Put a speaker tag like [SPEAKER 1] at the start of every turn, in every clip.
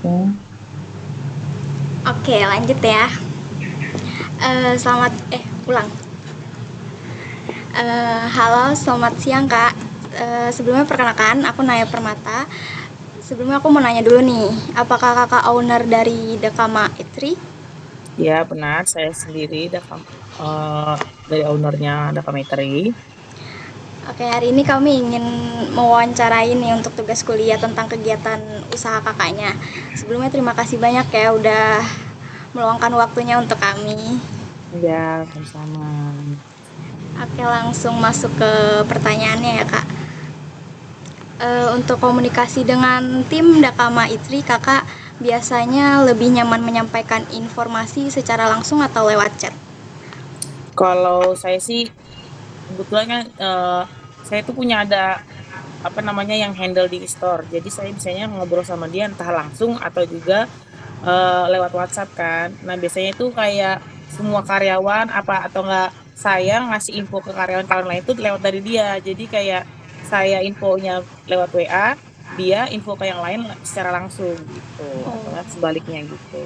[SPEAKER 1] Ya,
[SPEAKER 2] Oke, lanjut ya. Selamat ulang. Halo, selamat siang Kak. Sebelumnya perkenalkan, aku Naya Permata. Sebelumnya aku mau nanya dulu nih, apakah Kakak owner dari Dekama Itri?
[SPEAKER 1] ya benar. Saya sendiri eh, dari ownernya Dakametri.
[SPEAKER 2] Oke, hari ini kami ingin mewawancarai nih untuk tugas kuliah tentang kegiatan usaha kakaknya. Sebelumnya terima kasih banyak ya udah meluangkan waktunya untuk kami.
[SPEAKER 1] Ya, sama-sama.
[SPEAKER 2] Oke, langsung masuk ke pertanyaannya ya Kak. Untuk komunikasi dengan tim Dakama Itri, kakak biasanya lebih nyaman menyampaikan informasi secara langsung atau lewat chat?
[SPEAKER 1] Kalau saya sih kebetulan kan saya tuh punya ada apa namanya yang handle di store. Jadi saya biasanya ngobrol sama dia entah langsung atau juga lewat WhatsApp kan. Nah, biasanya itu kayak semua karyawan apa atau enggak saya ngasih info ke karyawan-karyawan lain itu lewat dari dia. Jadi kayak saya infonya lewat WA, dia info ke yang lain secara langsung gitu atau
[SPEAKER 2] Oh.
[SPEAKER 1] enggak sebaliknya gitu.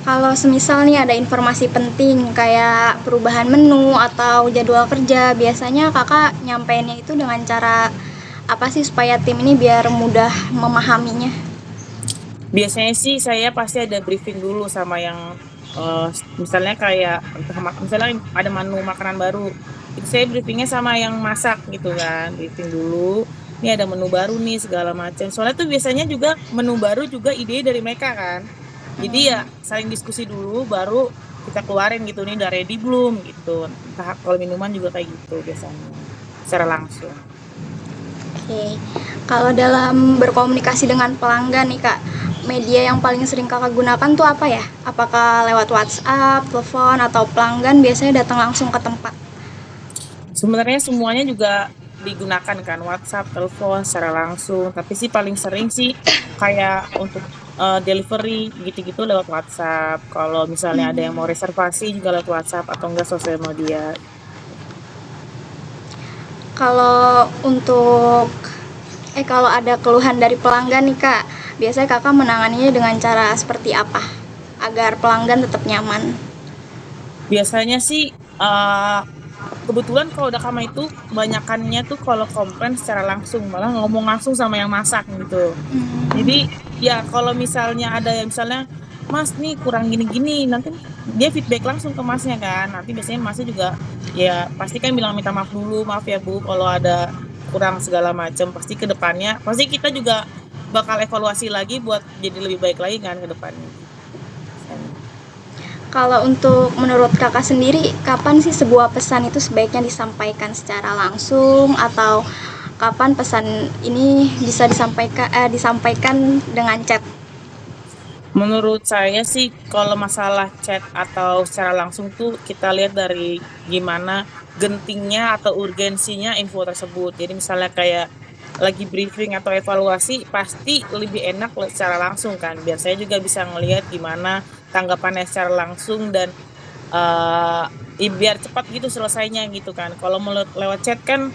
[SPEAKER 2] Kalau semisal nih ada informasi penting kayak perubahan menu atau jadwal kerja, biasanya kakak nyampeinnya itu dengan cara apa sih supaya tim ini biar mudah memahaminya?
[SPEAKER 1] Biasanya sih saya pasti ada briefing dulu sama yang eh, misalnya kayak misalnya ada menu makanan baru. Itu saya briefingnya sama yang masak gitu kan, briefing dulu. Ini ada menu baru nih segala macam. Soalnya tuh biasanya juga menu baru juga ide dari mereka kan. Jadi ya saling diskusi dulu baru kita keluarin gitu nih udah ready belum gitu. Entah kalau minuman juga kayak gitu biasanya secara langsung.
[SPEAKER 2] Oke, kalau dalam berkomunikasi dengan pelanggan nih kak, media yang paling sering kakak gunakan tuh apa ya? Apakah lewat WhatsApp, telepon, atau pelanggan biasanya datang langsung ke tempat?
[SPEAKER 1] Sebenarnya semuanya juga digunakan kan, WhatsApp, telepon secara langsung. Tapi sih paling sering sih kayak untuk delivery gitu-gitu lewat WhatsApp. Kalau misalnya ada yang mau reservasi juga lewat WhatsApp atau enggak sosial media.
[SPEAKER 2] Kalau untuk kalau ada keluhan dari pelanggan nih kak, biasanya kakak menanganinya dengan cara seperti apa agar pelanggan tetap nyaman?
[SPEAKER 1] Biasanya sih eh, kebetulan kalau udah kama itu kebanyakannya tuh kalau komplain secara langsung, malah ngomong langsung sama yang masak gitu. Jadi ya kalau misalnya ada yang misalnya Mas nih kurang gini-gini, nanti dia feedback langsung ke Masnya kan. Nanti biasanya Masnya juga ya pasti kan bilang minta maaf dulu, maaf ya Bu kalau ada kurang segala macam. Pasti ke depannya, pasti kita juga bakal evaluasi lagi buat jadi lebih baik lagi kan ke depannya gitu. Biasanya.
[SPEAKER 2] Kalau untuk menurut kakak sendiri, kapan sih sebuah pesan itu sebaiknya disampaikan secara langsung atau kapan pesan ini bisa disampaikan dengan chat?
[SPEAKER 1] Menurut saya sih kalau masalah chat atau secara langsung tuh kita lihat dari gimana gentingnya atau urgensinya info tersebut. Jadi misalnya kayak lagi briefing atau evaluasi pasti lebih enak secara langsung kan. Biar saya juga bisa ngelihat gimana tanggapannya secara langsung dan biar cepat gitu selesainya gitu kan. Kalau lewat chat kan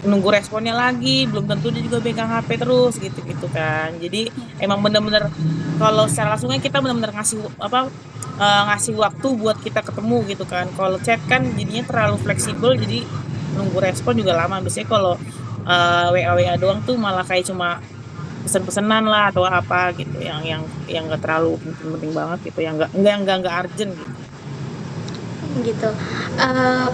[SPEAKER 1] nunggu responnya lagi, belum tentu dia juga pegang HP terus gitu-gitu kan. Jadi emang bener-bener kalau secara langsungnya kita bener-bener ngasih apa ngasih waktu buat kita ketemu gitu kan. Kalau chat kan jadinya terlalu fleksibel, jadi nunggu respon juga lama. Biasanya kalau WA WA doang tuh malah kayak cuma pesen-pesenan lah atau apa gitu, yang nggak terlalu penting-penting banget gitu, yang nggak urgent gitu.
[SPEAKER 2] Gitu.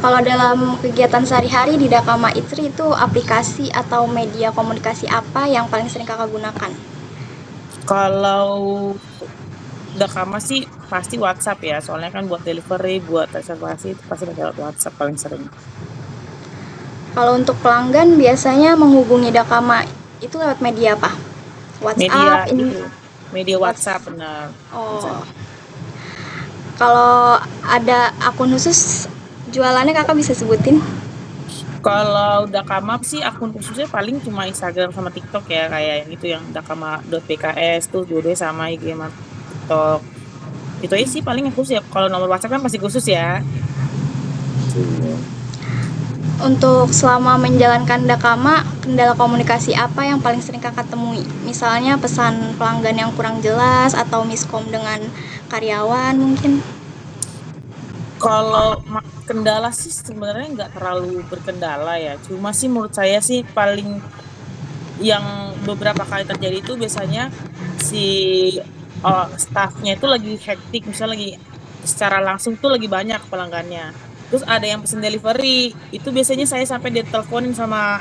[SPEAKER 2] Kalau dalam kegiatan sehari-hari di Dakama Itri itu aplikasi atau media komunikasi apa yang paling sering kakak gunakan?
[SPEAKER 1] Kalau udah kamar sih pasti WhatsApp ya, soalnya kan buat delivery, buat reservasi itu pasti pakai WhatsApp paling sering.
[SPEAKER 2] Kalau untuk pelanggan biasanya menghubungi Dakama itu lewat media apa?
[SPEAKER 1] Media
[SPEAKER 2] WhatsApp,
[SPEAKER 1] itu, media WhatsApp
[SPEAKER 2] WhatsApp.
[SPEAKER 1] benar. WhatsApp.
[SPEAKER 2] Oh, kalau ada akun khusus jualannya kakak bisa sebutin?
[SPEAKER 1] Kalau udah kamar sih akun khususnya paling cuma Instagram sama TikTok ya, kayak yang itu yang dakama.pks tuh dua-duanya sama IG sama TikTok. Itu aja sih paling yang khusus ya. Kalau nomor WhatsApp kan pasti khusus ya. Tuh.
[SPEAKER 2] Untuk selama menjalankan Dakama, kendala komunikasi apa yang paling sering kakak temui? Misalnya pesan pelanggan yang kurang jelas atau miskom dengan karyawan mungkin?
[SPEAKER 1] Kalau kendala sih sebenarnya nggak terlalu berkendala ya. Cuma sih menurut saya sih paling yang beberapa kali terjadi itu biasanya si staffnya itu lagi hektik, misalnya lagi secara langsung tuh lagi banyak pelanggannya. Terus ada yang pesen delivery, itu biasanya saya sampai diteleponin sama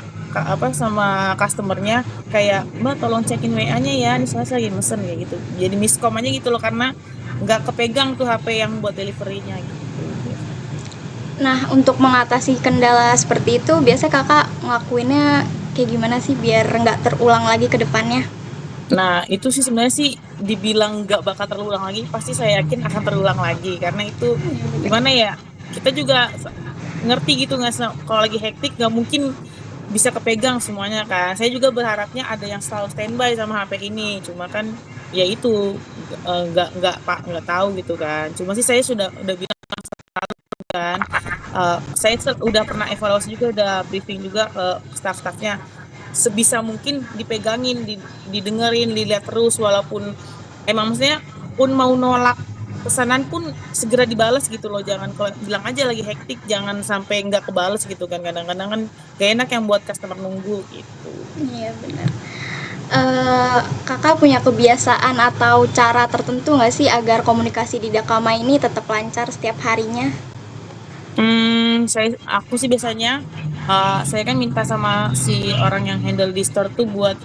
[SPEAKER 1] sama customernya kayak Mbak tolong cekin WA-nya ya, ini saya lagi mesen kayak gitu. Jadi miskom aja gitu loh karena nggak kepegang tuh HP yang buat deliverynya gitu.
[SPEAKER 2] Nah, untuk mengatasi kendala seperti itu, biasa kakak ngelakuinnya kayak gimana sih biar nggak terulang lagi ke depannya?
[SPEAKER 1] Nah, itu sih sebenarnya sih dibilang nggak bakal terulang lagi, pasti saya yakin akan terulang lagi. Karena itu gimana ya, kita juga ngerti gitu nggak sih, kalau lagi hektik nggak mungkin bisa kepegang semuanya kan. Saya juga berharapnya ada yang selalu standby sama HP ini. Cuma kan ya itu nggak tahu gitu kan. Cuma sih saya udah bilang kan, saya udah pernah evaluasi juga, udah briefing juga ke staff-staffnya sebisa mungkin dipegangin, didengerin, dilihat terus walaupun emang maksudnya pun mau nolak pesanan pun segera dibalas gitu loh. Jangan kalau bilang aja lagi hektik, jangan sampai nggak kebales gitu kan. Kadang-kadang kan gak enak yang buat customer nunggu gitu.
[SPEAKER 2] Iya benar. Kakak punya kebiasaan atau cara tertentu nggak sih agar komunikasi di Dakama ini tetap lancar setiap harinya?
[SPEAKER 1] Aku sih biasanya saya kan minta sama si orang yang handle di store tuh buat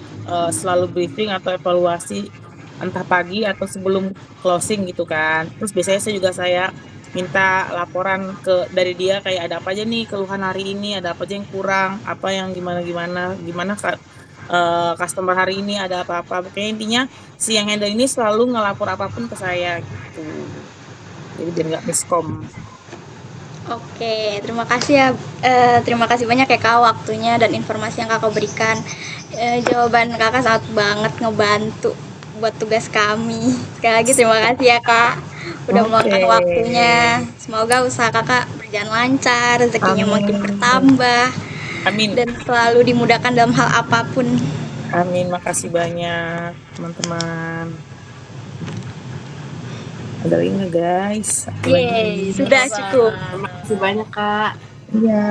[SPEAKER 1] selalu briefing atau evaluasi entah pagi atau sebelum closing gitu kan. Terus biasanya saya minta laporan dari dia kayak ada apa aja nih keluhan hari ini, ada apa aja yang kurang, apa yang gimana gimana, gimana customer hari ini ada apa-apa. Pokoknya intinya si yang handle ini selalu ngelapor apapun ke saya gitu. Jadi biar nggak miskom.
[SPEAKER 2] Oke, terima kasih ya. Terima kasih banyak ya kak waktunya dan informasi yang kakak berikan. Jawaban kakak sangat banget ngebantu buat tugas kami. Sekali lagi terima kasih ya kak udah
[SPEAKER 1] Oke.
[SPEAKER 2] meluangkan waktunya. Semoga usaha kakak berjalan lancar, rezekinya makin
[SPEAKER 1] Amin.
[SPEAKER 2] bertambah
[SPEAKER 1] Amin.
[SPEAKER 2] dan selalu dimudahkan dalam hal apapun.
[SPEAKER 1] Amin. Makasih banyak, teman-teman. Ada lagi nggak, guys? Satu lagi.
[SPEAKER 2] Yeay, sudah cukup.
[SPEAKER 3] Terima kasih banyak, Kak.
[SPEAKER 1] Iya.